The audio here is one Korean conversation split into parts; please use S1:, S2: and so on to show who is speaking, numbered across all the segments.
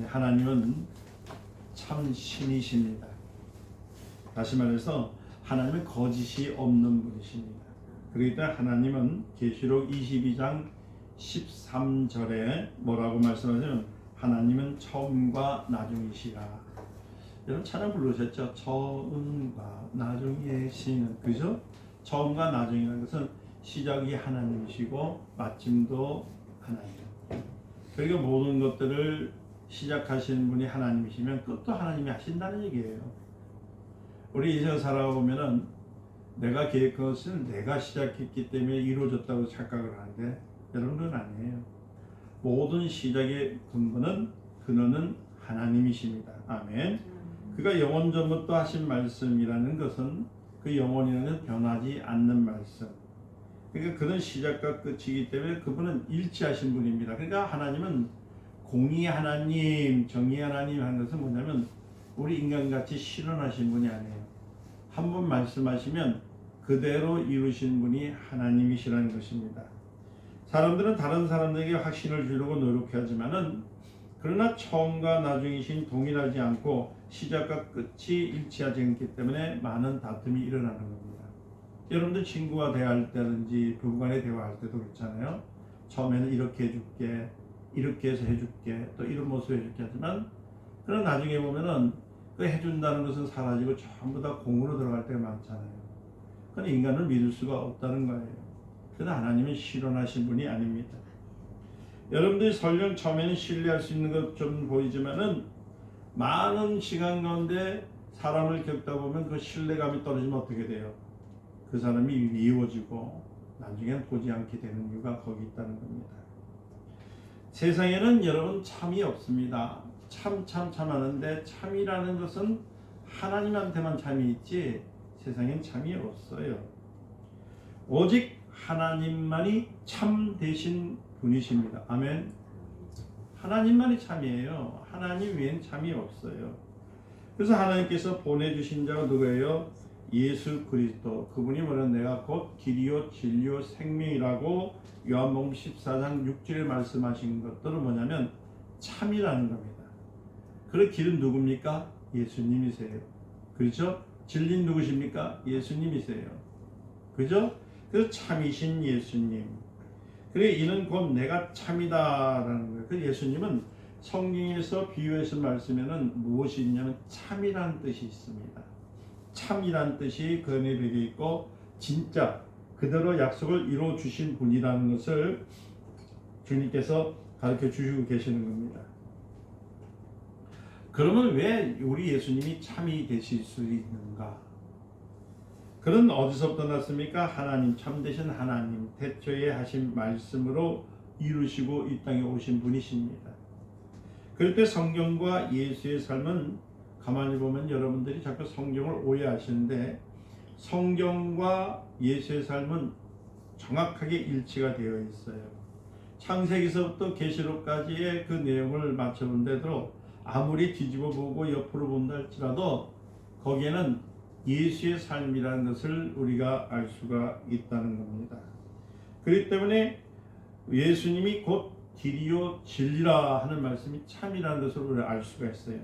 S1: 하나님은 참 신이십니다. 다시 말해서 하나님은 거짓이 없는 분이십니다. 그렇기 때문에 하나님은 계시록 22장 13절에 뭐라고 말씀하시냐면 하나님은 처음과 나중이시라. 여러분 찬양 부르셨죠? 처음과 나중의 신은, 그죠? 처음과 나중이라는 것은 시작이 하나님이시고 마침도 하나님. 그러니까 모든 것들을 시작하신 분이 하나님이시면 끝도 하나님이 하신다는 얘기예요. 우리 인생 살아보면은 내가 계획한 것을 내가 시작했기 때문에 이루어졌다고 착각을 하는데 여러분들은 아니에요. 모든 시작의 근원은 하나님이십니다. 아멘. 그가 영원 전부터 하신 말씀이라는 것은 그 영원이라는 변하지 않는 말씀. 그러니까 그는 시작과 끝이기 때문에 그분은 일치하신 분입니다. 그러니까 하나님은 공의 하나님, 정의 하나님 하는 것은 뭐냐면 우리 인간같이 실현하신 분이 아니에요. 한 번 말씀하시면 그대로 이루신 분이 하나님이시라는 것입니다. 사람들은 다른 사람들에게 확신을 주려고 노력하지만은 그러나 처음과 나중이신 동일하지 않고 시작과 끝이 일치하지 않기 때문에 많은 다툼이 일어나는 겁니다. 여러분들 친구와 대화할 때든지 부부간에 대화할 때도 그렇잖아요. 처음에는 이렇게 해줄게, 이렇게 해서 해줄게, 또 이런 모습 해줄게 하지만 그러나 나중에 보면은 그 해준다는 것은 사라지고 전부 다 공으로 들어갈 때가 많잖아요. 그건 인간을 믿을 수가 없다는 거예요. 그러나 하나님은 실현하신 분이 아닙니다. 여러분들이 설령 처음에는 신뢰할 수 있는 것 좀 보이지만은 많은 시간 가운데 사람을 겪다 보면 그 신뢰감이 떨어지면 어떻게 돼요? 그 사람이 미워지고 나중엔 보지 않게 되는 이유가 거기 있다는 겁니다. 세상에는 여러분 참이 없습니다. 참 하는데 참이라는 것은 하나님한테만 참이 있지 세상엔 참이 없어요. 오직 하나님만이 참 되신 분이십니다. 아멘. 하나님만이 참이에요. 하나님 외엔 참이 없어요. 그래서 하나님께서 보내주신 자가 누구예요? 예수 그리스도. 그분이 뭐냐면 내가 곧 길이요 진리요 생명이라고 요한복음 14장 6절에 말씀하신 것들은 뭐냐면 참이라는 겁니다. 그 길은 누굽니까? 예수님이세요. 그렇죠? 진리는 누구십니까? 예수님이세요. 그죠? 그래서 참이신 예수님. 그래 이는 곧 내가 참이다라는 거예요. 그 예수님은 성경에서 비유해서 말씀에는 무엇이 있냐면 참이라는 뜻이 있습니다. 참이라는 뜻이 그 안에 배겨 있고 진짜 그대로 약속을 이루어 주신 분이라는 것을 주님께서 가르쳐 주시고 계시는 겁니다. 그러면 왜 우리 예수님이 참이 되실 수 있는가? 그는 어디서부터 났습니까? 하나님, 참되신 하나님, 태초에 하신 말씀으로 이루시고 이 땅에 오신 분이십니다. 그럴 때 성경과 예수의 삶은 가만히 보면 여러분들이 자꾸 성경을 오해하시는데 성경과 예수의 삶은 정확하게 일치가 되어 있어요. 창세기서부터 계시록까지의 그 내용을 맞춰본데도 아무리 뒤집어 보고 옆으로 본다 할지라도 거기에는 예수의 삶이라는 것을 우리가 알 수가 있다는 겁니다. 그렇기 때문에 예수님이 곧 길이요 진리라 하는 말씀이 참이라는 것을 우리가 알 수가 있어요.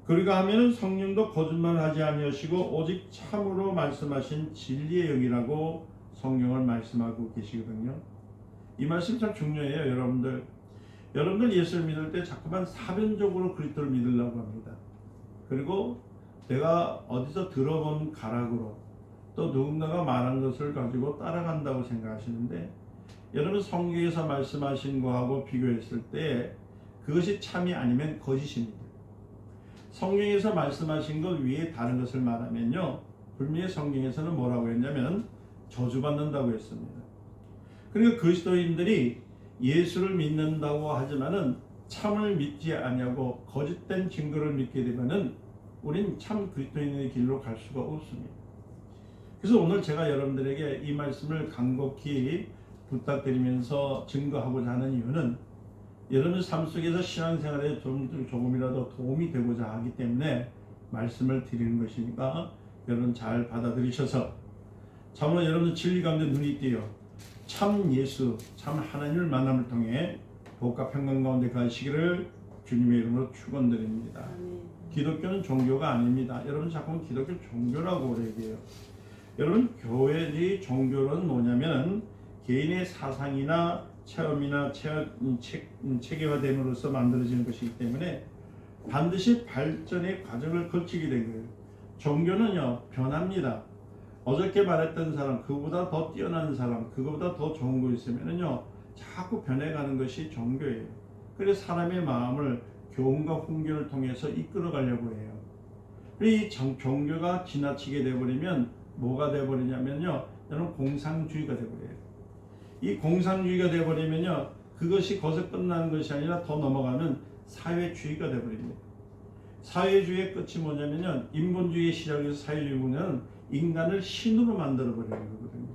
S1: 그리고 하면은 성령도 거짓말하지 아니하시고 오직 참으로 말씀하신 진리의 영이라고 성경을 말씀하고 계시거든요. 이 말씀 참 중요해요, 여러분들. 여러분들 예수를 믿을 때 자꾸만 사변적으로 그리스도를 믿으려고 합니다. 그리고 내가 어디서 들어본 가락으로 또 누군가가 말한 것을 가지고 따라간다고 생각하시는데 여러분 성경에서 말씀하신 거하고 비교했을 때 그것이 참이 아니면 거짓입니다. 성경에서 말씀하신 것 위에 다른 것을 말하면요 분명히 성경에서는 뭐라고 했냐면 저주받는다고 했습니다. 그러니까 그리스도인들이 예수를 믿는다고 하지만은 참을 믿지 아니하고 거짓된 증거를 믿게 되면은 우린 참 그리스도인의 길로 갈 수가 없습니다. 그래서 오늘 제가 여러분들에게 이 말씀을 간곡히 부탁드리면서 증거하고자 하는 이유는 여러분 삶 속에서 신앙생활에 조금이라도 도움이 되고자 하기 때문에 말씀을 드리는 것이니까 여러분 잘 받아들이셔서 참으로 여러분 진리 가운데 눈이 띄어 참 예수, 참 하나님을 만남을 통해 복과 평강 가운데 가시기를 주님의 이름으로 축원드립니다. 기독교는 종교가 아닙니다. 여러분 자꾸 기독교 종교라고 얘기해요. 여러분 교회의 종교는 뭐냐면 개인의 사상이나 체험이나 체계화됨으로써 만들어지는 것이기 때문에 반드시 발전의 과정을 거치게 된 거예요. 종교는요 변합니다. 어저께 말했던 사람, 그보다 더 뛰어난 사람, 그거보다 더 좋은 거 있으면요 자꾸 변해가는 것이 종교예요. 그래서 사람의 마음을 교훈과 훈계를 통해서 이끌어가려고 해요. 이 종교가 지나치게 돼버리면 뭐가 돼버리냐면요, 여러분 공상주의가 돼버려요. 이 공상주의가 돼버리면요, 그것이 거기서 끝나는 것이 아니라 더 넘어가면 사회주의가 돼버립니다. 사회주의의 끝이 뭐냐면요, 인본주의의 시작에서 사회주의는 인간을 신으로 만들어버리는 거거든요.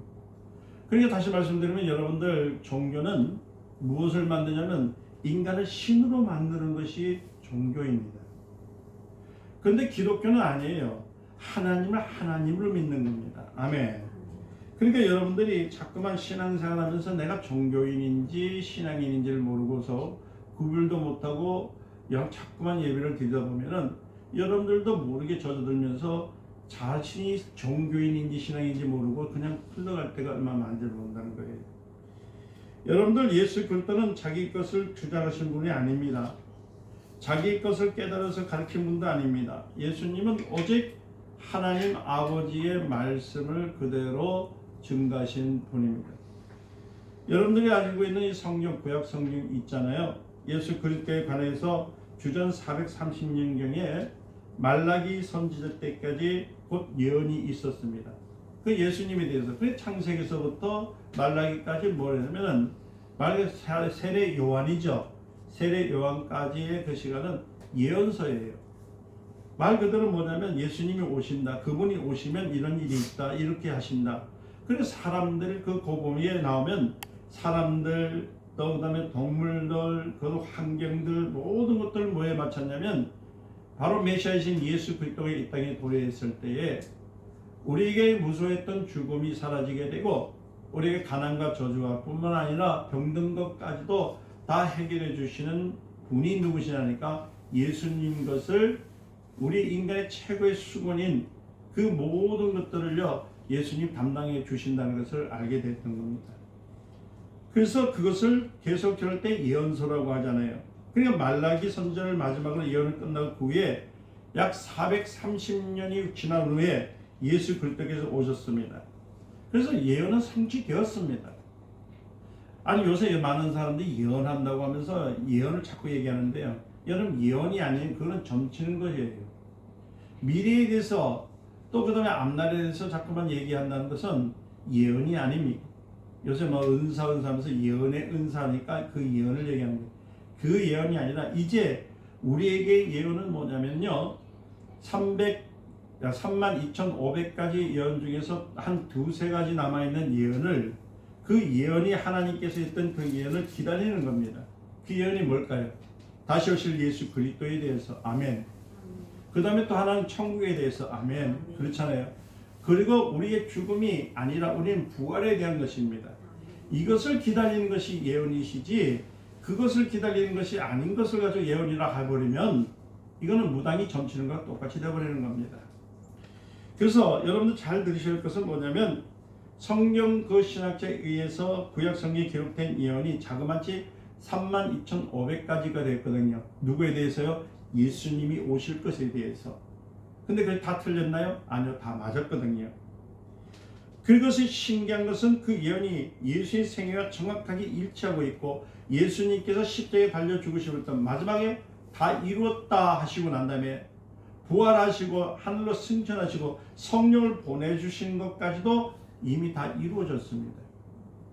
S1: 그러니까 다시 말씀드리면 여러분들 종교는 무엇을 만드냐면 인간을 신으로 만드는 것이 종교입니다. 그런데 기독교는 아니에요. 하나님을 하나님으로 믿는 겁니다. 아멘. 그러니까 여러분들이 자꾸만 신앙생활 하면서 내가 종교인인지 신앙인인지를 모르고서 구별도 못하고 자꾸만 예배를 드리다 보면은 여러분들도 모르게 젖어들면서 자신이 종교인인지 신앙인지 모르고 그냥 흘러갈 때가 얼마나 많은지 모른다는 거예요. 여러분들 예수 그리스도는 자기 것을 주장하신 분이 아닙니다. 자기 것을 깨달아서 가르친 분도 아닙니다. 예수님은 오직 하나님 아버지의 말씀을 그대로 증가하신 분입니다. 여러분들이 알고 있는 이 성경, 구약 성경 있잖아요. 예수 그리스도에 관해서 주전 430년경에 말라기 선지자 때까지 곧 예언이 있었습니다. 그 예수님에 대해서 그 창세기서부터 말라기까지 뭐냐면은 세례 요한이죠. 세례 요한까지의 그 시간은 예언서예요. 말 그대로 뭐냐면 예수님이 오신다. 그분이 오시면 이런 일이 있다. 이렇게 하신다. 그래서 사람들 그 고범위에 나오면 사람들 또 그다음에 동물들 그 환경들 모든 것들을 뭐에 맞췄냐면 바로 메시아이신 예수 그리스도가 이 땅에 도래했을 때에 우리에게 무서워했던 죽음이 사라지게 되고 우리에게 가난과 저주와 뿐만 아니라 병든 것까지도 다 해결해 주시는 분이 누구시냐니까 예수님 것을 우리 인간의 최고의 수건인 그 모든 것들을요 예수님 담당해 주신다는 것을 알게 됐던 겁니다. 그래서 그것을 계속 저럴 때 예언서라고 하잖아요. 그러니까 말라기 선지자를 마지막으로 예언을 끝나고 그 후에 약 430년이 지난 후에 예수 그리스도께서 오셨습니다. 그래서 예언은 성취되었습니다. 아니 요새 많은 사람들이 예언한다고 하면서 예언을 자꾸 얘기하는데요. 여러분 예언이 아닌 그건 점치는 거예요. 미래에 대해서 또 그다음에 앞날에 대해서 자꾸만 얘기한다는 것은 예언이 아닙니다. 요새 뭐 은사 하면서 예언의 은사니까 그 예언을 얘기하는 거예요. 그 예언이 아니라 이제 우리에게 예언은 뭐냐면요. 32,500가지 예언 중에서 한 두세 가지 남아있는 예언을 그 예언이 하나님께서 했던 그 예언을 기다리는 겁니다. 그 예언이 뭘까요? 다시 오실 예수 그리스도에 대해서 아멘. 그 다음에 또 하나는 천국에 대해서 아멘. 그렇잖아요. 그리고 우리의 죽음이 아니라 우리는 부활에 대한 것입니다. 이것을 기다리는 것이 예언이시지 그것을 기다리는 것이 아닌 것을 가지고 예언이라 해버리면 이거는 무당이 점치는 것과 똑같이 되어버리는 겁니다. 그래서 여러분들 잘 들으실 것은 뭐냐면 성경 그 신학자에 의해서 구약 성경에 기록된 예언이 자그마치 32,500가지가 됐거든요. 누구에 대해서요? 예수님이 오실 것에 대해서. 근데 그게 다 틀렸나요? 아니요, 다 맞았거든요. 그것이 신기한 것은 그 예언이 예수의 생애와 정확하게 일치하고 있고 예수님께서 십자가에 달려 죽으시고 마지막에 다 이루었다 하시고 난 다음에 부활하시고 하늘로 승천하시고 성령을 보내주신 것까지도 이미 다 이루어졌습니다.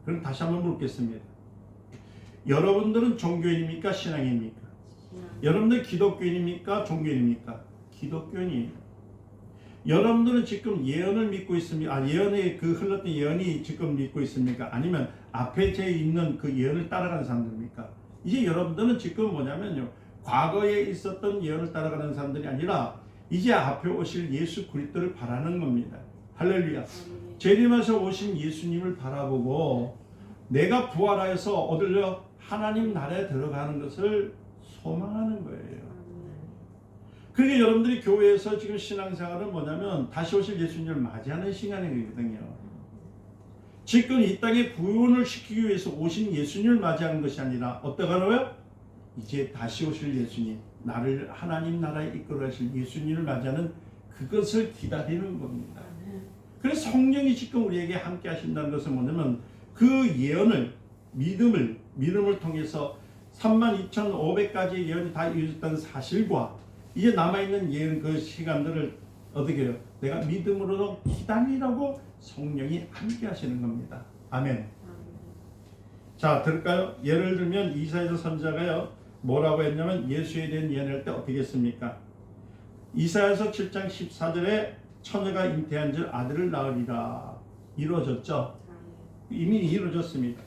S1: 그럼 다시 한번 묻겠습니다. 여러분들은 종교인입니까? 신앙인입니까? 여러분들 기독교인입니까? 종교인입니까? 기독교인이에요. 여러분들은 지금 예언을 믿고 있습니까? 예언에 그 흘렀던 예언이 지금 믿고 있습니까? 아니면 앞에 제 있는 그 예언을 따라가는 사람들입니까? 이제 여러분들은 지금 뭐냐면요. 과거에 있었던 예언을 따라가는 사람들이 아니라 이제 앞에 오실 예수 그리스도를 바라는 겁니다. 할렐루야. 재림하셔 오신 예수님을 바라보고 내가 부활하여서 얻으려 하나님 나라에 들어가는 것을 소망하는 거예요. 그러니까 여러분들이 교회에서 지금 신앙생활은 뭐냐면 다시 오실 예수님을 맞이하는 시간이거든요. 지금 이 땅에 구원을 시키기 위해서 오신 예수님을 맞이하는 것이 아니라 어떠하노요? 이제 다시 오실 예수님, 나를 하나님 나라에 이끌어 가실 예수님을 맞이하는 그것을 기다리는 겁니다. 그래서 성령이 지금 우리에게 함께 하신다는 것은 뭐냐면 그 예언을 믿음을 통해서 32,500가지의 예언이 다 이루어졌다는 사실과 이제 남아있는 예언 그 시간들을 어떻게 해요? 내가 믿음으로 기다리라고 성령이 함께 하시는 겁니다. 아멘. 자, 들을까요? 예를 들면 이사야서 선지자가요 뭐라고 했냐면 예수에 대한 예언할 때 어떻게 했습니까? 이사야서 7장 14절에 처녀가 잉태한 줄 아들을 낳으리라. 이루어졌죠? 이미 이루어졌습니다.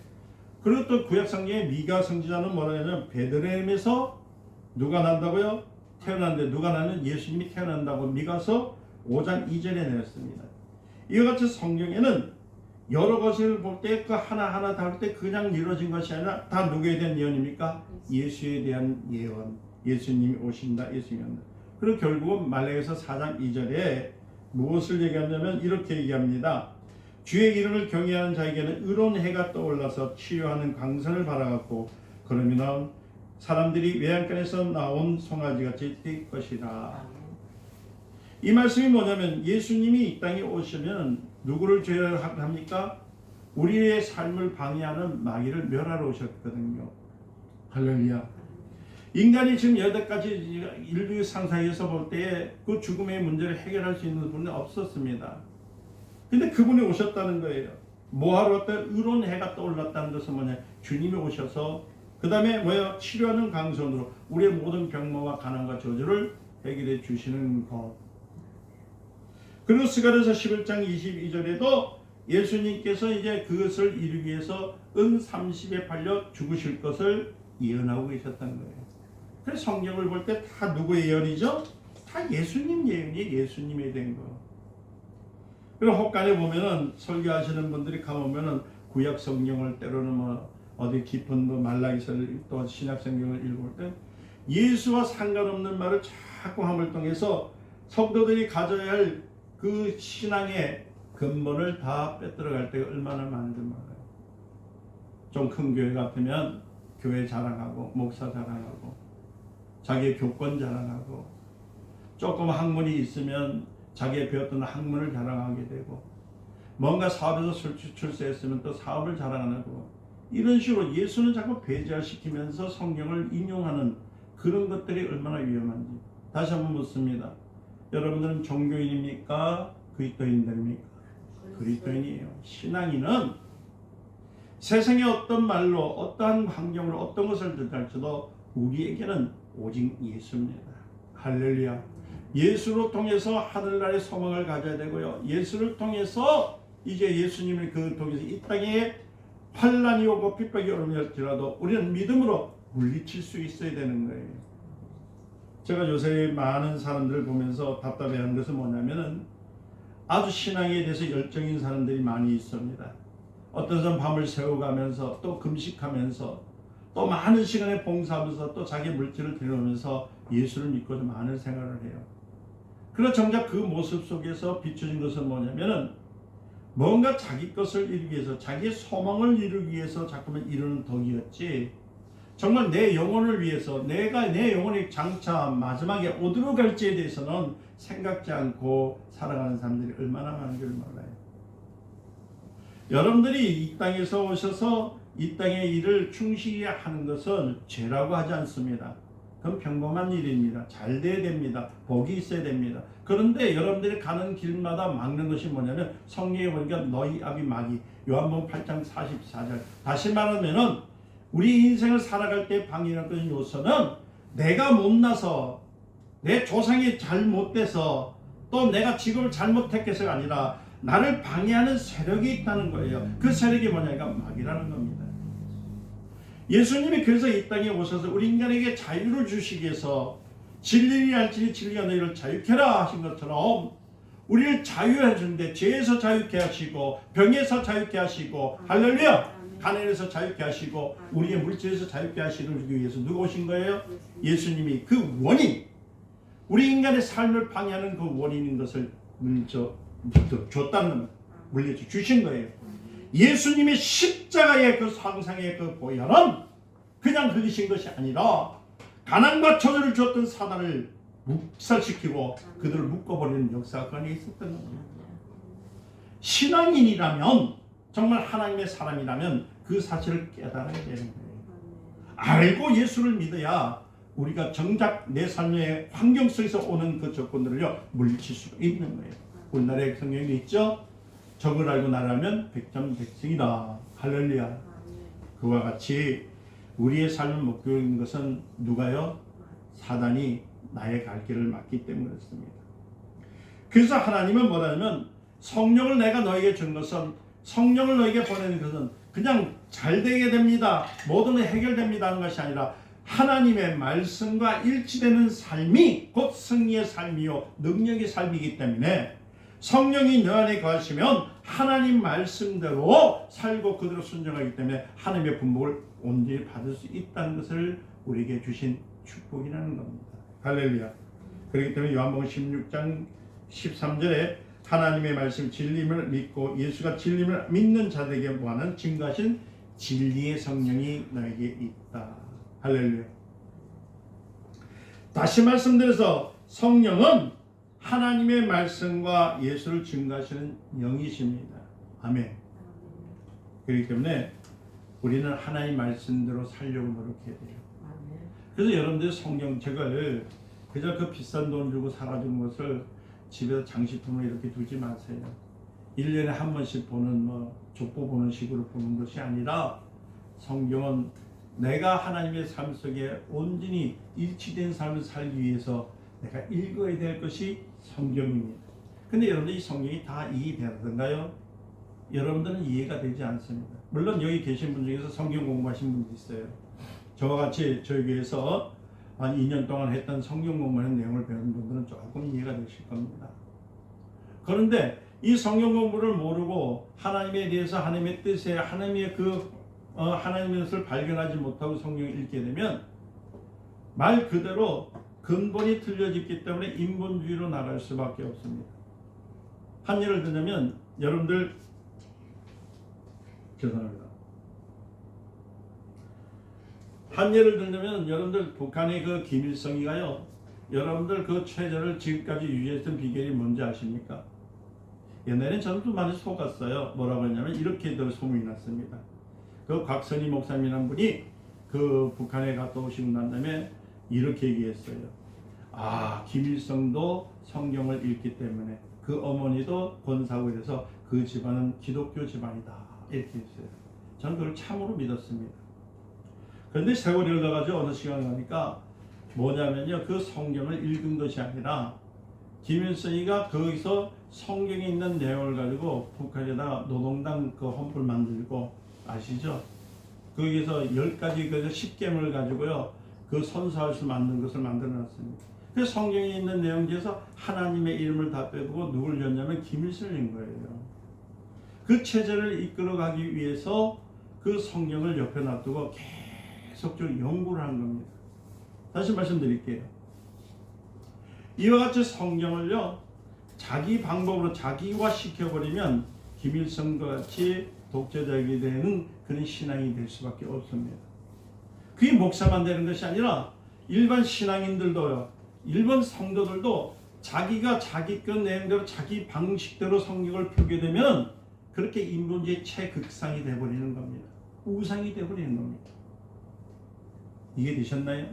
S1: 그리고 또 구약 성경의 미가 선지자는 뭐라 하냐면 베들레헴에서 누가 난다고요? 태어났는데 누가 나는 예수님이 태어난다고 미가서 5장 2절에 내렸습니다. 이와 같이 성경에는 여러 것을 볼 때 그 하나하나 다룰 때 그냥 이루어진 것이 아니라 다 누구에 대한 예언입니까? 예수에 대한 예언. 예수님이 오신다. 예수님이 온다. 그리고 결국은 말라기서 4장 2절에 무엇을 얘기하냐면 이렇게 얘기합니다. 주의 이름을 경외하는 자에게는 의로운 해가 떠올라서 치유하는 광선을 발하갖고 그러면 사람들이 외양간에서 나온 송아지같이 뛸 것이라. 이 말씀이 뭐냐면 예수님이 이 땅에 오시면 누구를 죄합니까? 우리의 삶을 방해하는 마귀를 멸하러 오셨거든요. 할렐루야. 인간이 지금 여태까지 인류 상상에서 볼 때에 그 죽음의 문제를 해결할 수 있는 분은 없었습니다. 근데 그분이 오셨다는 거예요. 뭐하러 왔다? 의로운 해가 떠올랐다는 것은 뭐냐? 주님이 오셔서 그 다음에 뭐야? 치료하는 강선으로 우리의 모든 병마와 가난과 저주를 해결해 주시는 것. 그리고 스가랴서 11장 22절에도 예수님께서 이제 그것을 이루기 위해서 은 30에 팔려 죽으실 것을 예언하고 계셨던 거예요. 그래서 성경을 볼 때 다 누구의 예언이죠? 다 예수님 예언이 예수님에 된 거. 그리고 혹간에 보면은 설교하시는 분들이 가보면은 구약 성경을 때로는 뭐 어디 깊은 뭐 말라기서를 또 신약 성경을 읽을 때 예수와 상관없는 말을 자꾸 함을 통해서 성도들이 가져야 할 그 신앙의 근본을 다 빼들어갈 때가 얼마나 많은지 몰라요. 좀 큰 교회 같으면 교회 자랑하고 목사 자랑하고 자기의 교권 자랑하고 조금 학문이 있으면 자기의 배웠던 학문을 자랑하게 되고 뭔가 사업에서 출세했으면 또 사업을 자랑하고 이런 식으로 예수는 자꾸 배제시키면서 성경을 인용하는 그런 것들이 얼마나 위험한지 다시 한번 묻습니다. 여러분들은 종교인입니까? 그리스도인들입니까? 그리스도인이에요. 신앙인은 세상의 어떤 말로 어떠한 환경으로 어떤 것을 듣할지도 우리에게는 오직 예수입니다. 할렐루야. 예수를 통해서 하늘나라의 소망을 가져야 되고요. 예수를 통해서 이제 예수님을 그 통해서 이 땅에 환난이 오고 핍박이 오면일지라도 우리는 믿음으로 물리칠 수 있어야 되는 거예요. 제가 요새 많은 사람들을 보면서 답답해하는 것은 뭐냐면은 아주 신앙에 대해서 열정인 사람들이 많이 있습니다. 어떤 사람 밤을 새워가면서 또 금식하면서 또 많은 시간에 봉사하면서 또 자기 물질을 들여오면서 예수를 믿고 많은 생활을 해요. 그러나 정작 그 모습 속에서 비춰진 것은 뭐냐면은 뭔가 자기 것을 이루기 위해서 자기의 소망을 이루기 위해서 자꾸만 이루는 덕이었지 정말 내 영혼을 위해서 내가 내 영혼이 장차 마지막에 어디로 갈지에 대해서는 생각지 않고 살아가는 사람들이 얼마나 많은지를 몰라요. 여러분들이 이 땅에서 오셔서 이 땅의 일을 충실히 하는 것은 죄라고 하지 않습니다. 그건 평범한 일입니다. 잘 돼야 됩니다. 복이 있어야 됩니다. 그런데 여러분들이 가는 길마다 막는 것이 뭐냐면 성경에 보니까 너희 아비 마귀 요한복음 8장 44절 다시 말하면은 우리 인생을 살아갈 때 방해하는 요소는 내가 못나서 내 조상이 잘못돼서 또 내가 직업을 잘못했겠어가 아니라 나를 방해하는 세력이 있다는 거예요. 그 세력이 뭐냐니까 마귀라는 겁니다. 예수님이 그래서 이 땅에 오셔서 우리 인간에게 자유를 주시기 위해서 진리니 알지니 진리가 너희를 자유케 하라 하신 것처럼 우리를 자유해 주는데 죄에서 자유케 하시고 병에서 자유케 하시고 할렐루야 가난에서 자유케 하시고 우리의 물질에서 자유케 하시기 위해서 누가 오신 거예요? 예수님이 그 원인, 우리 인간의 삶을 방해하는 그 원인인 것을 줬다는 겁니다. 물려줘 주신 거예요. 예수님의 십자가의 그 상상의 그 보혈은 그냥 흘리신 것이 아니라 가난과 저주를 줬던 사단을 묵살시키고 그들을 묶어버리는 역사가 그 안에 있었던 겁니다. 신앙인이라면, 정말 하나님의 사람이라면 그 사실을 깨달아야 되는 거예요. 알고 예수를 믿어야 우리가 정작 내 삶의 환경 속에서 오는 그 조건들을요 물리칠 수가 있는 거예요. 우리나라의 성경에 있죠. 적을 알고 나라면 백전백승이다. 할렐루야. 그와 같이 우리의 삶을 목표인 것은 누가요? 사단이 나의 갈 길을 막기 때문에 그렇습니다. 그래서 하나님은 뭐라냐면 성령을 내가 너에게 준 것은, 성령을 너에게 보내는 것은 그냥 잘 되게 됩니다, 모든 게 해결됩니다 하는 것이 아니라 하나님의 말씀과 일치되는 삶이 곧 승리의 삶이요 능력의 삶이기 때문에 성령이 너 안에 거하시면 하나님 말씀대로 살고 그대로 순종하기 때문에 하나님의 분복을 온전히 받을 수 있다는 것을 우리에게 주신 축복이라는 겁니다. 할렐루야. 그렇기 때문에 요한복음 16장 13절에 하나님의 말씀 진리를 믿고 예수가 진리를 믿는 자들에게 뭐하는 증거하신 진리의 성령이 너에게 있다. 할렐루야. 다시 말씀드려서 성령은 하나님의 말씀과 예수를 증거하시는 영이십니다. 아멘. 그렇기 때문에 우리는 하나님 말씀대로 살려고 노력해야 돼요. 그래서 여러분들 성경책을 그저 그 비싼 돈 주고 사가지고 것을 집에서 장식품으로 이렇게 두지 마세요. 1년에 한 번씩 보는 족보 보는 식으로 보는 것이 아니라 성경은 내가 하나님의 삶 속에 온전히 일치된 삶을 살기 위해서 내가 읽어야 될 것이 성경입니다. 근데 여러분들 이 성경이 다 이해되던가요? 여러분들은 이해가 되지 않습니다. 물론 여기 계신 분 중에서 성경 공부하신 분도 있어요. 저와 같이 저희 교회에서 한 2년 동안 했던 성경 공부하는 내용을 배우는 분들은 조금 이해가 되실 겁니다. 그런데 이 성경 공부를 모르고 하나님에 대해서, 하나님의 뜻에, 하나님의 하나님의 뜻을 발견하지 못하고 성경을 읽게 되면 말 그대로 근본이 틀려졌기 때문에 인본주의로 나갈 수밖에 없습니다. 한 예를 들자면 여러분들, 죄송합니다. 한 예를 들자면 여러분들 북한의 그 김일성이가요, 여러분들 그 체제를 지금까지 유지했던 비결이 뭔지 아십니까? 옛날엔 저는 좀 많이 속았어요. 뭐라고 했냐면 이렇게들 소문이 났습니다. 그 곽선희 목사님이라는 분이 그 북한에 갔다 오시고 난 다음에 이렇게 얘기했어요. 아, 김일성도 성경을 읽기 때문에 그 어머니도 권사고 이래서 그 집안은 기독교 집안이다, 이렇게 했어요. 저는 그걸 참으로 믿었습니다. 그런데 세월이 흘러가지고 어느 시간 가니까 뭐냐면요, 그 성경을 읽은 것이 아니라 김일성이가 거기서 성경에 있는 내용을 가지고 북한에다 노동당 그 헌법을 만들고, 아시죠? 거기서 10가지 그 10계명을 가지고요 그 선서할수 만든 것을 만들어 놨습니다. 그 성경에 있는 내용 중에서 하나님의 이름을 다 빼고 누굴 였냐면 김일성인 거예요. 그 체제를 이끌어가기 위해서 그 성경을 옆에 놔두고 계속적으로 연구를 한 겁니다. 다시 말씀드릴게요. 이와 같이 성경을요 자기 방법으로 자기화 시켜버리면 김일성과 같이 독재자에게 되는 그런 신앙이 될 수밖에 없습니다. 그게 목사만 되는 것이 아니라 일반 신앙인들도요, 일반 성도들도 자기가 자기 그 내용대로 자기 방식대로 성경을 펴게 되면 그렇게 인본주의 최극상이 되어버리는 겁니다. 우상이 되어버리는 겁니다. 이해되셨나요?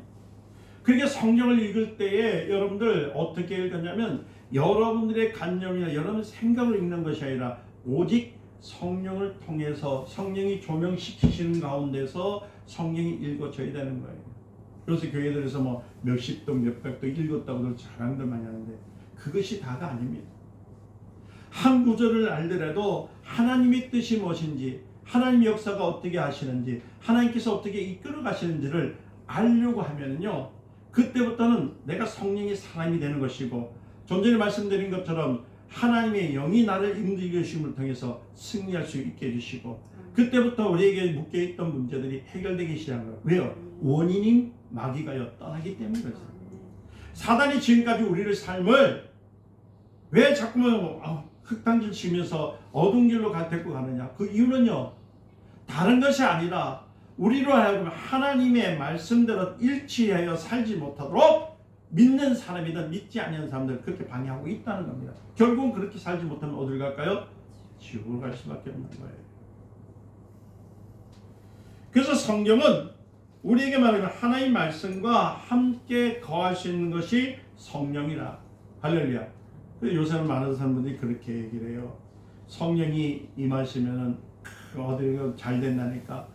S1: 그러니까 성경을 읽을 때에 여러분들 어떻게 읽었냐면 여러분들의 관념이나 여러분의 생각을 읽는 것이 아니라 오직 성령을 통해서 성령이 조명시키시는 가운데서 성령이 읽어져야 되는 거예요. 그래서 교회들에서 뭐 몇십 동 몇백 동 읽었다고들 자랑들 많이 하는데 그것이 다가 아닙니다. 한 구절을 알더라도 하나님의 뜻이 무엇인지, 하나님의 역사가 어떻게 하시는지, 하나님께서 어떻게 이끌어 가시는지를 알려고 하면요, 그때부터는 내가 성령의 사람이 되는 것이고, 좀 전에 말씀드린 것처럼 하나님의 영이 나를 인도해 주심을 통해서 승리할 수 있게 해주시고, 그때부터 우리에게 묶여있던 문제들이 해결되기 시작한 거예요. 왜요? 원인인 마귀가요 떠나기 때문이거든요. 사단이 지금까지 우리를 삶을 왜 자꾸만 흑당길 치면서 어두운 길로 데리고 가느냐? 그 이유는요, 다른 것이 아니라 우리로 하여금 하나님의 말씀대로 일치하여 살지 못하도록 믿는 사람이든 믿지 않는 사람들 그렇게 방해하고 있다는 겁니다. 결국은 그렇게 살지 못하면 어딜 갈까요? 지옥을 갈 수밖에 없는 거예요. 그래서 성경은 우리에게 말하면 하나님의 말씀과 함께 거할 수 있는 것이 성령이라. 할렐루야. 요새는 많은 사람들이 그렇게 얘기를 해요. 성령이 임하시면은 어디가 잘 된다니까.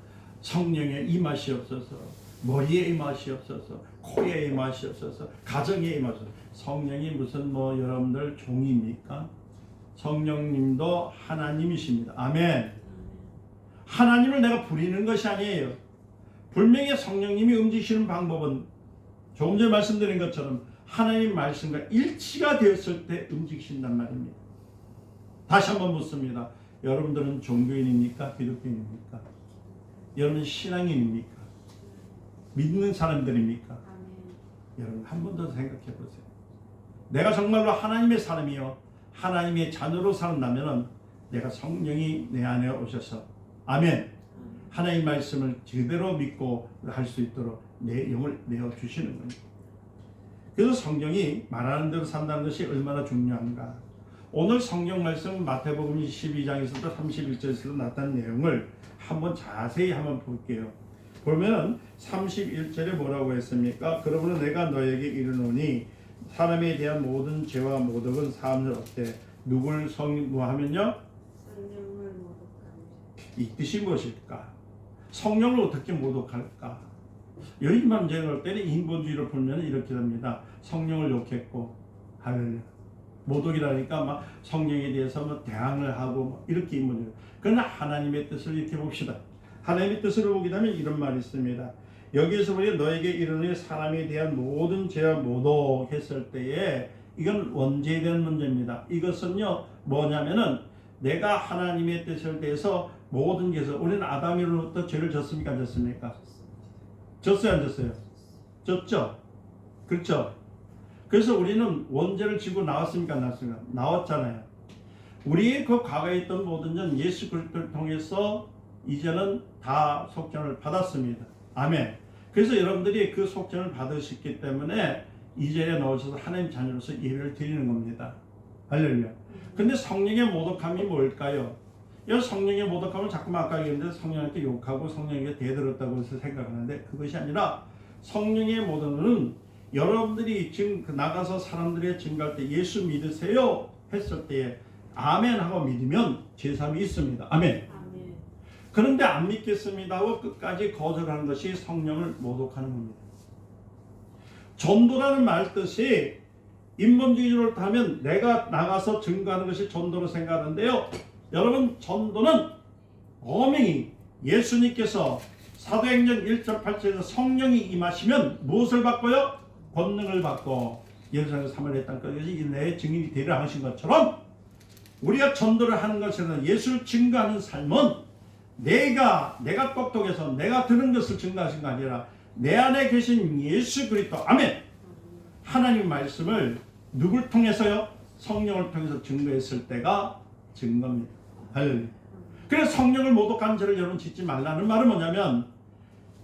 S1: 성령에 임하시옵소서. 머리에 임하시옵소서. 코에 임하시옵소서. 가정에 임하시옵소서. 성령이 무슨 여러분들 종입니까? 성령님도 하나님이십니다. 아멘. 하나님을 내가 부리는 것이 아니에요. 분명히 성령님이 움직이시는 방법은 조금 전에 말씀드린 것처럼 하나님 말씀과 일치가 되었을 때 움직이신단 말입니다. 다시 한번 묻습니다. 여러분들은 종교인입니까? 기독교인입니까? 여러분은 신앙인입니까? 믿는 사람들입니까? 여러분 한 번 더 생각해 보세요. 내가 정말로 하나님의 사람이요 하나님의 자녀로 산다면 내가 성령이 내 안에 오셔서 아멘 하나님 말씀을 제대로 믿고 할 수 있도록 내 영을 내어주시는 겁니다. 그래서 성경이 말하는 대로 산다는 것이 얼마나 중요한가. 오늘 성경 말씀 마태복음 12장에서부터 31절에서 나타난 내용을 한번 자세히 한번 볼게요. 보면 31절에 뭐라고 했습니까? 그러므로 내가 너에게 이르노니 사람에 대한 모든 죄와 모독은 사함을 얻되 누굴 성무하면요?
S2: 성령을 모독하는.
S1: 이 뜻이 무엇일까? 성령을 어떻게 모독할까? 여기만 제가 때는 인본주의로 보면 이렇게 됩니다. 성령을 욕했고 할렐루야. 모독이라니까 막 성령에 대해서 대항을 하고 이렇게 인본주의. 그러나 하나님의 뜻을 이렇게 봅시다. 하나님의 뜻을 보게 되면 이런 말이 있습니다. 여기에서 보니 너에게 이르노니 사람에 대한 모든 죄와 모독했을 때에 이건 원죄에 대한 문제입니다. 이것은요 뭐냐면은 내가 하나님의 뜻을 대해서 모든 죄에서 우리는 아담으로부터 죄를 졌습니까 안 졌습니까? 졌어요 안 졌어요? 졌죠? 그렇죠? 그래서 우리는 원죄를 지고 나왔습니까 안 나왔습니까? 나왔잖아요. 우리의 그 과거에 있던 모든 전 예수 그리스도를 통해서 이제는 다 속전을 받았습니다. 아멘. 그래서 여러분들이 그 속전을 받으셨기 때문에 이 자리에 나오셔서 하나님 자녀로서 예배를 드리는 겁니다. 할렐루야. 근데 성령의 모독함이 뭘까요? 이 성령의 모독함은 자꾸만 아까 얘기했는데 성령한테 욕하고 성령에게 대들었다고 해서 생각하는데 그것이 아니라 성령의 모독은 여러분들이 지금 나가서 사람들의 증거할 때 예수 믿으세요 했을 때에 아멘 하고 믿으면 제삼이 있습니다. 아멘. 그런데 안 믿겠습니다 하고 끝까지 거절하는 것이 성령을 모독하는 겁니다. 전도라는 말 뜻이 인본주의로 하면 내가 나가서 증거하는 것이 전도로 생각하는데요. 여러분 전도는 어명이 예수님께서 사도행전 1절 8절에서 성령이 임하시면 무엇을 받고요? 권능을 받고 예루살렘 사마리아 땅까지 내 증인이 되리라 하신 것처럼 우리가 전도를 하는 것에는 예수를 증거하는 삶은 내가 똑똑해서 내가 들은 것을 증거하신 거 아니라 내 안에 계신 예수 그리스도 아멘 하나님 말씀을 누굴 통해서요? 성령을 통해서 증거했을 때가 증거입니다. 할렐루야. 그래서 성령을 모독하는 죄를 여러분 짓지 말라는 말은 뭐냐면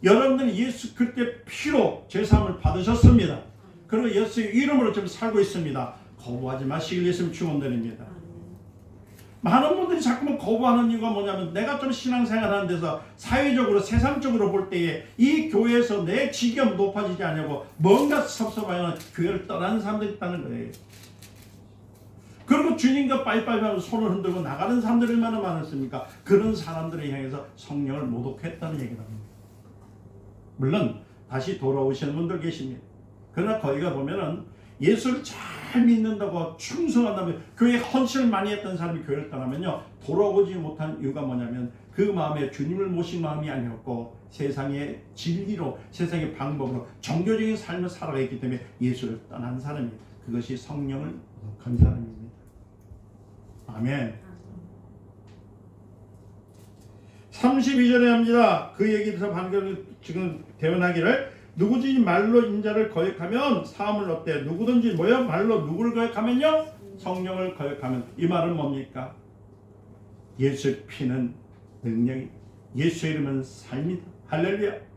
S1: 여러분들은 예수 그리스도의 피로 죄사함을 받으셨습니다. 그리고 예수의 이름으로 지금 살고 있습니다. 거부하지 마시길 예수님 축원드립니다. 많은 분들이 자꾸만 거부하는 이유가 뭐냐면 내가 좀 신앙생활 하는 데서 사회적으로 세상적으로 볼 때에 이 교회에서 내 지위가 높아지지 않냐고 뭔가 섭섭하면 교회를 떠나는 사람들이 있다는 거예요. 그리고 주님과 빠이빠이 하면서 손을 흔들고 나가는 사람들이 얼마나 많았습니까? 그런 사람들을 향해서 성령을 모독했다는 얘기를 합니다. 물론 다시 돌아오시는 분들 계십니다. 그러나 거기가 보면은 예수를 잘 믿는다고 충성한다면 교회에 헌신을 많이 했던 사람이 교회를 떠나면요 돌아오지 못한 이유가 뭐냐면 그 마음에 주님을 모신 마음이 아니었고 세상의 진리로 세상의 방법으로 종교적인 삶을 살아가기 때문에 예수를 떠난 사람이에요. 그것이 성령을 모독한 사람입니다. 아멘. 32절에 합니다. 그 얘기에서 방금 지금 대언하기를 누구든지 말로 인자를 거역하면 사함을 얻대. 누구든지 뭐요? 말로 누구를 거역하면요? 성령을 거역하면. 이 말은 뭡니까? 예수의 피는 능력이, 예수의 이름은 삶이다. 할렐루야.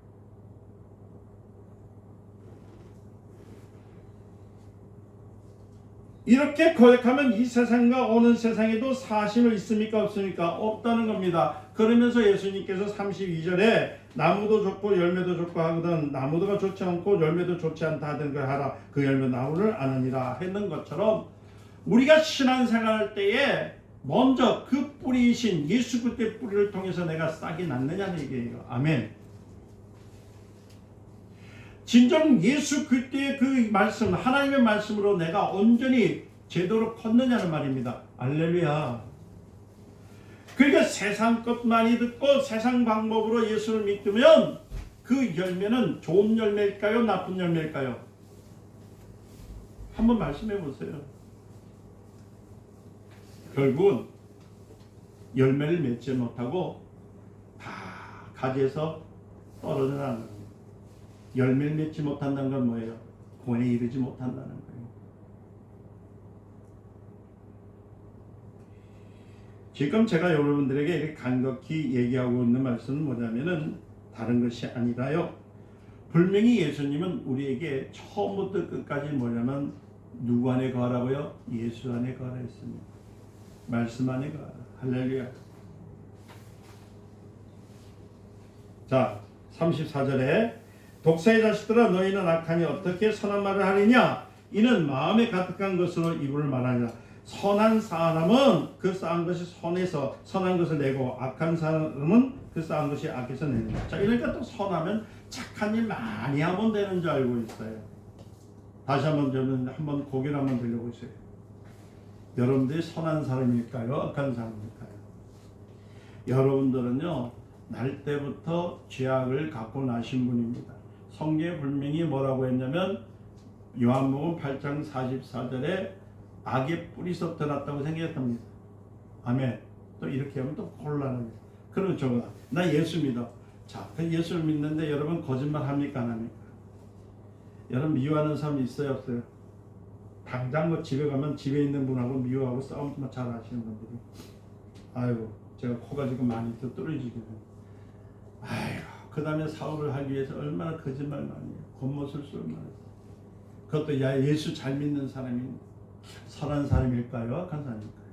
S1: 이렇게 거역하면 이 세상과 어느 세상에도 사심을 있습니까? 없습니까? 없다는 겁니다. 그러면서 예수님께서 32절에 나무도 좋고 열매도 좋고 하거든 나무도가 좋지 않고 열매도 좋지 않다 하던 걸 하라. 그 열매 나무를 아느니라 했는 것처럼 우리가 신앙생활할 때에 먼저 그 뿌리이신 예수 그리스도의 뿌리를 통해서 내가 싹이 났느냐는 얘기예요. 아멘. 진정 예수 그리스도의 그 말씀, 하나님의 말씀으로 내가 온전히 제대로 컸느냐는 말입니다. 할렐루야. 그러니까 세상 것 많이 듣고 세상 방법으로 예수를 믿으면 그 열매는 좋은 열매일까요? 나쁜 열매일까요? 한번 말씀해 보세요. 결국은 열매를 맺지 못하고 다 가지에서 떨어져 나가는 거예요. 열매를 맺지 못한다는 건 뭐예요? 구원에 이르지 못한다는 거예요. 지금 제가 여러분들에게 이렇게 간곡히 얘기하고 있는 말씀은 뭐냐면은 다른 것이 아니라요. 분명히 예수님은 우리에게 처음부터 끝까지 뭐냐면 누구 안에 거하라고요? 예수 안에 거하라 했습니다. 말씀 안에 거하라. 할렐루야. 자, 34절에 독사의 자식들아 너희는 악하니 어떻게 선한 말을 하느냐? 이는 마음에 가득한 것으로 입을 말하니라. 선한 사람은 그 쌓은 것이 선에서 선한 것을 내고 악한 사람은 그 쌓은 것이 악에서 내는다. 자, 그러니까 또 선하면 착한 일 많이 하면 되는 줄 알고 있어요. 다시 한번 저는 한번 고개를 한번 들려보세요. 여러분들이 선한 사람일까요? 악한 사람일까요? 여러분들은요 날 때부터 죄악을 갖고 나신 분입니다. 성경에 분명히 뭐라고 했냐면 요한복음 8장 44절에 악의 뿌리서부터 났다고 생각했답니다. 아멘. 또 이렇게 하면 또 곤란합니다. 그러면 저거다. 나 예수 믿어. 자, 그 예수를 믿는데 여러분 거짓말 합니까 안 합니까? 여러분 미워하는 사람 있어요 없어요? 당장 뭐 집에 가면 집에 있는 분하고 미워하고 싸움만 잘 하시는 분들이 아이고 제가 코가 지금 많이 또 뚫어지거든요. 아이고 그 다음에 사업을 하기 위해서 얼마나 거짓말 많이 해요. 겉모술수 얼마나 해요. 그것도 야 예수 잘 믿는 사람이 선한 사람일까요? 악한 사람일까요?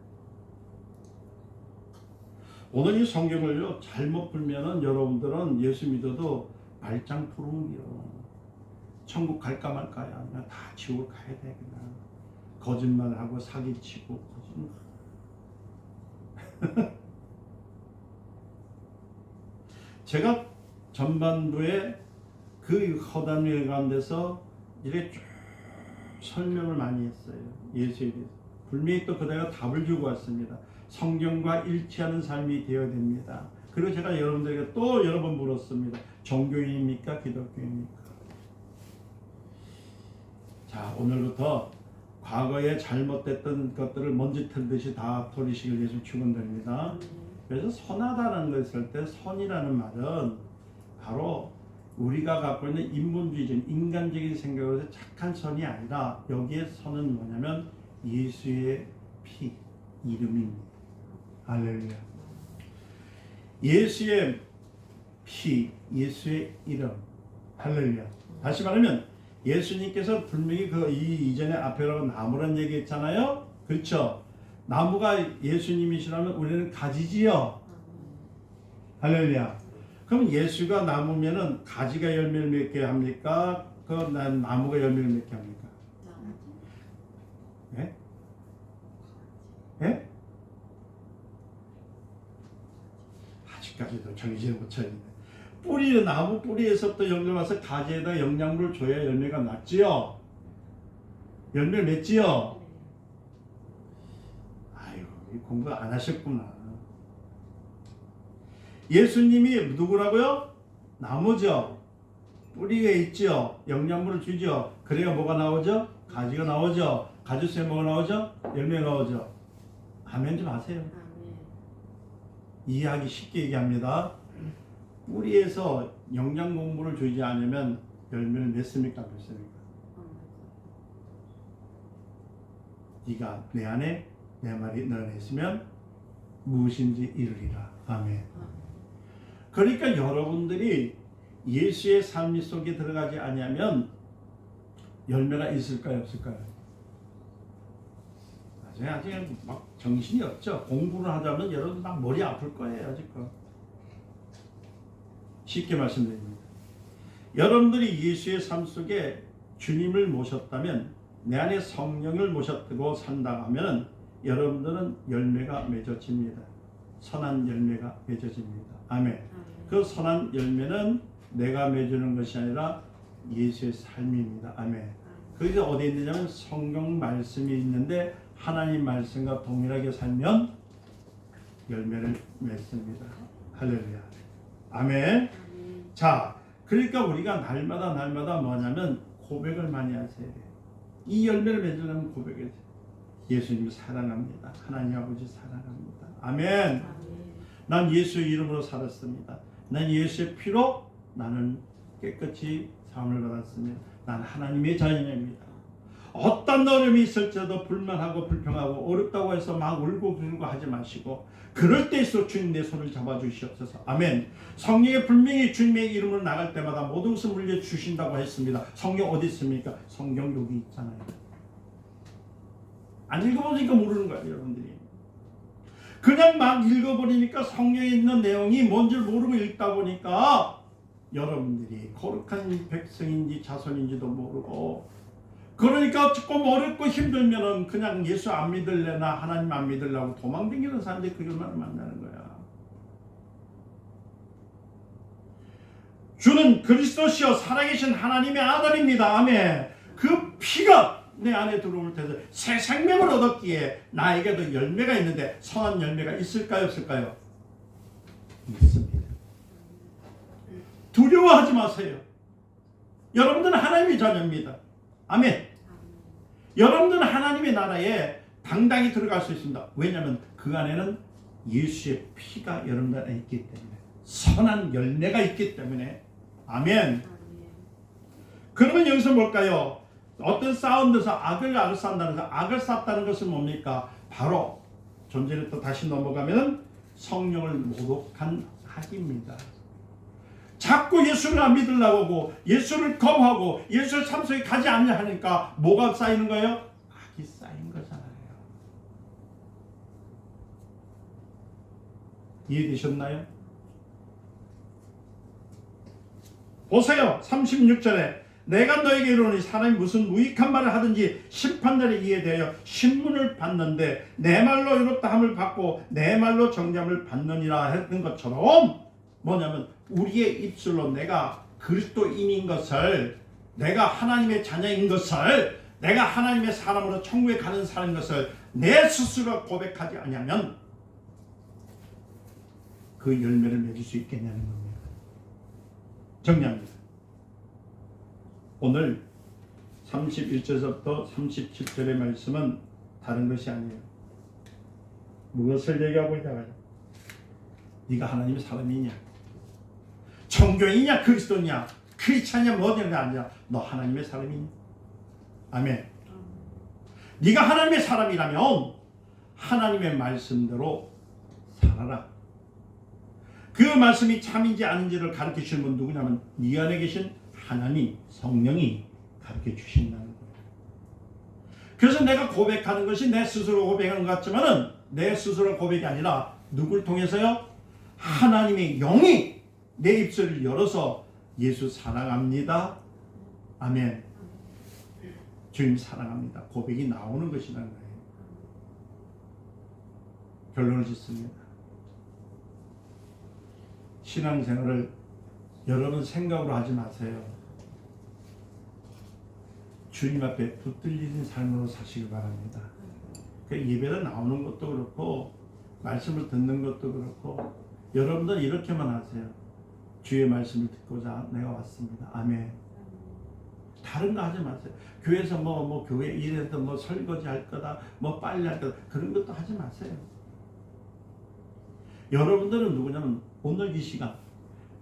S1: 오늘 이 성경을요 잘못 풀면은 여러분들은 예수 믿어도 말짱 푸른기요. 천국 갈까 말까야 그냥 다 지옥을 가야 돼 그냥. 거짓말하고 사기치고 거짓말. 제가 전반부에 그 허단 여행 가운데서 이렇게 쭉 설명을 많이 했어요. 예수에 대해서. 분명히 또 그대가 답을 주고 왔습니다. 성경과 일치하는 삶이 되어야 됩니다. 그리고 제가 여러분들에게 또 여러 번 물었습니다. 종교인입니까? 기독교인입니까? 자, 오늘부터 과거에 잘못됐던 것들을 먼지 털듯이 다 털으시길 위해서 축원드립니다. 그래서 선하다는 것을 때 선이라는 말은 바로 우리가 갖고 있는 인본주의적인 인간적인 생각으로 해서 착한 선이 아니라 여기에 선은 뭐냐면 예수의 피, 이름입니다. 할렐루야. 예수의 피, 예수의 이름. 할렐루야. 다시 말하면 예수님께서 분명히 그 이전에 앞에라고 나무란 얘기했잖아요. 그렇죠? 나무가 예수님이시라면 우리는 가지지요. 할렐루야. 그럼 예수가 나무면은 가지가 열매를 맺게 합니까? 그 나무가 열매를 맺게 합니까? 예? 예? 아직까지도 정신을 못 차리네. 뿌리 나무 뿌리에서부터 열매 와서 가지에다 영양분을 줘야 열매가 났지요. 열매를 맺지요. 아유, 공부 안 하셨구나. 예수님이 누구라고요? 나무죠. 뿌리에 있죠. 영양분을 주죠. 그래야 뭐가 나오죠? 가지가 나오죠. 가지수에 뭐가 나오죠? 열매가 나오죠. 아멘 좀 하세요. 이해하기 쉽게 얘기합니다. 뿌리에서 영양 공부를 주지 않으면 열매를 맺습니까? 안 맺습니까? 네가 내 안에 내 말이 너 안에 있으면 무엇인지 이루리라. 아멘. 그러니까 여러분들이 예수의 삶 속에 들어가지 아니하면 열매가 있을까요? 없을까요? 아직 막 정신이 없죠. 공부를 하자면 여러분 막 머리 아플 거예요. 아직껏. 쉽게 말씀드립니다. 여러분들이 예수의 삶 속에 주님을 모셨다면, 내 안에 성령을 모셨고 산다 하면 여러분들은 열매가 맺어집니다. 선한 열매가 맺어집니다. 아멘. 그 선한 열매는 내가 맺는 것이 아니라 예수의 삶입니다. 아멘. 거기서 어디에 있느냐면 성경 말씀이 있는데 하나님 말씀과 동일하게 살면 열매를 맺습니다. 할렐루야. 아멘. 자, 그러니까 우리가 날마다 뭐냐면 고백을 많이 하세요. 이 열매를 맺으려면 고백을 해요. 예수님을 사랑합니다. 하나님 아버지 사랑합니다. 아멘. 난 예수의 이름으로 살았습니다. 난 예수의 피로 나는 깨끗이 사함을 받았습니다. 난 하나님의 자녀입니다. 어떤 어려움이 있을지라도 불만하고 불평하고 어렵다고 해서 막 울고 불고 하지 마시고, 그럴 때일수록 주님 내 손을 잡아주시옵소서. 아멘. 성령의 분명히 주님의 이름으로 나갈 때마다 모든 것을 물려주신다고 했습니다. 성경 어디 있습니까? 성경 여기 있잖아요. 안 읽어보니까 모르는 거예요, 여러분들이. 그냥 막 읽어버리니까 성경에 있는 내용이 뭔지 모르고 읽다 보니까 여러분들이 거룩한 백성인지 자손인지도 모르고, 그러니까 조금 어렵고 힘들면은 그냥 예수 안 믿을래나 하나님 안 믿으려고 도망다니는 사람들이 그것만 만나는 거야. 주는 그리스도시요 살아계신 하나님의 아들입니다. 아멘. 그 피가 내 안에 들어올 때서 새 생명을 얻었기에 나에게도 열매가 있는데, 선한 열매가 있을까요? 없을까요? 있습니다. 두려워하지 마세요. 여러분들은 하나님의 자녀입니다. 아멘. 여러분들은 하나님의 나라에 당당히 들어갈 수 있습니다. 왜냐하면 그 안에는 예수의 피가 여러분들 안에 있기 때문에, 선한 열매가 있기 때문에. 아멘. 그러면 여기서 뭘까요? 어떤 사운드에서 악을 쌓는다는 것, 악을 쌓다는 것은 뭡니까? 바로 존재를 또 다시 넘어가면 성령을 모독한 악입니다. 자꾸 예수를 안 믿으려고 하고 예수를 거부하고 예수의 삶 속에 가지 않냐 하니까 뭐가 쌓이는 거예요? 악이 쌓인 거잖아요. 이해되셨나요? 보세요. 36절에 내가 너에게 이르노니 사람이 무슨 무익한 말을 하든지 심판날에 이에 대하여 신문을 받는데 내 말로 의롭다 함을 받고 내 말로 정죄함을 받느니라 했던 것처럼, 뭐냐면 우리의 입술로 내가 그리스도인인 것을, 내가 하나님의 자녀인 것을, 내가 하나님의 사람으로 천국에 가는 사람인 것을 내 스스로 고백하지 않으면 그 열매를 맺을 수 있겠냐는 겁니다. 정리합니다. 오늘 31절부터 37절의 말씀은 다른 것이 아니에요. 무엇을 얘기하고 있냐? 네가 하나님의 사람이냐, 종교이냐, 그리스도냐, 크리스찬이냐, 뭐냐가 아니라 너 하나님의 사람이냐. 아멘. 네가 하나님의 사람이라면 하나님의 말씀대로 살아라. 그 말씀이 참인지 아닌지를 가르쳐 주시는 분 누구냐면 네 안에 계신 하나님, 성령이 가르쳐 주신다는 거예요. 그래서 내가 고백하는 것이 내 스스로 고백하는 것 같지만은 내 스스로 고백이 아니라 누굴 통해서요? 하나님의 영이 내 입술을 열어서 예수 사랑합니다. 아멘. 주님 사랑합니다. 고백이 나오는 것이라는 거예요. 결론을 짓습니다. 신앙생활을 여러분 생각으로 하지 마세요. 주님 앞에 붙들리는 삶으로 사시길 바랍니다. 그 예배를 나오는 것도 그렇고 말씀을 듣는 것도 그렇고 여러분들 이렇게만 하세요. 주의 말씀을 듣고자 내가 왔습니다. 아멘. 다른 거 하지 마세요. 교회에서 뭐 교회 일해서 뭐 설거지 할 거다, 뭐 빨리 할 거다, 그런 것도 하지 마세요. 여러분들은 누구냐면 오늘 이 시간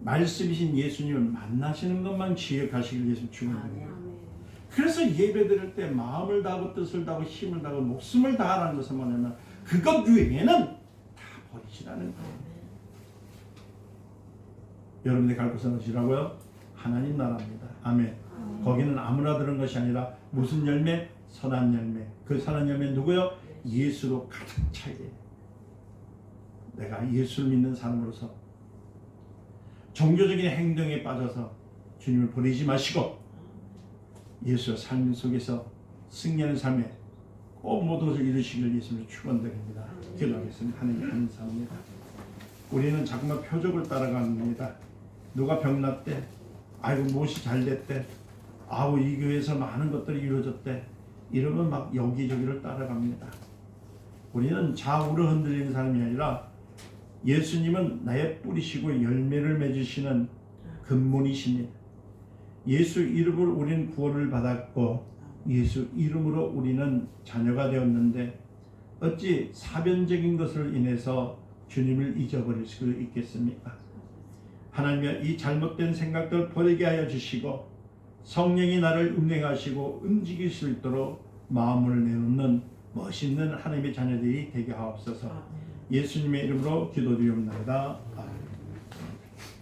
S1: 말씀이신 예수님을 만나시는 것만 기억하시길 예수 축원드립니다.
S2: 아멘.
S1: 그래서 예배 드릴 때 마음을 다하고 뜻을 다하고 힘을 다하고 목숨을 다하라는 것은 뭐냐면 그것 외에는 다 버리시라는 거예요. 여러분이 갈 곳은 어디라고요? 하나님 나라입니다. 아멘. 거기는 아무나 들은 것이 아니라 무슨 열매? 선한 열매. 그 선한 열매 누구요? 예수로 가득 차야 돼요. 내가 예수를 믿는 사람으로서 종교적인 행동에 빠져서 주님을 버리지 마시고 예수의 삶 속에서 승리하는 삶에 꼭 모든 것을 이루시길 예수님을 축원드립니다. 기도하겠습니다. 하나님 감사합니다. 우리는 자꾸만 표적을 따라갑니다. 누가 병났대, 아이고 무엇이 잘 됐대, 아우 이 교회에서 많은 것들이 이루어졌대, 이러면 막 여기저기를 따라갑니다. 우리는 좌우로 흔들리는 사람이 아니라 예수님은 나의 뿌리시고 열매를 맺으시는 근본이십니다. 예수 이름으로 우리는 구원을 받았고 예수 이름으로 우리는 자녀가 되었는데 어찌 사변적인 것을 인해서 주님을 잊어버릴 수 있겠습니까? 하나님의 이 잘못된 생각들 버리게 하여 주시고 성령이 나를 운행하시고 움직일 수 있도록 마음을 내놓는 멋있는 하나님의 자녀들이 되게 하옵소서. 예수님의 이름으로 기도드리옵나이다. 아멘.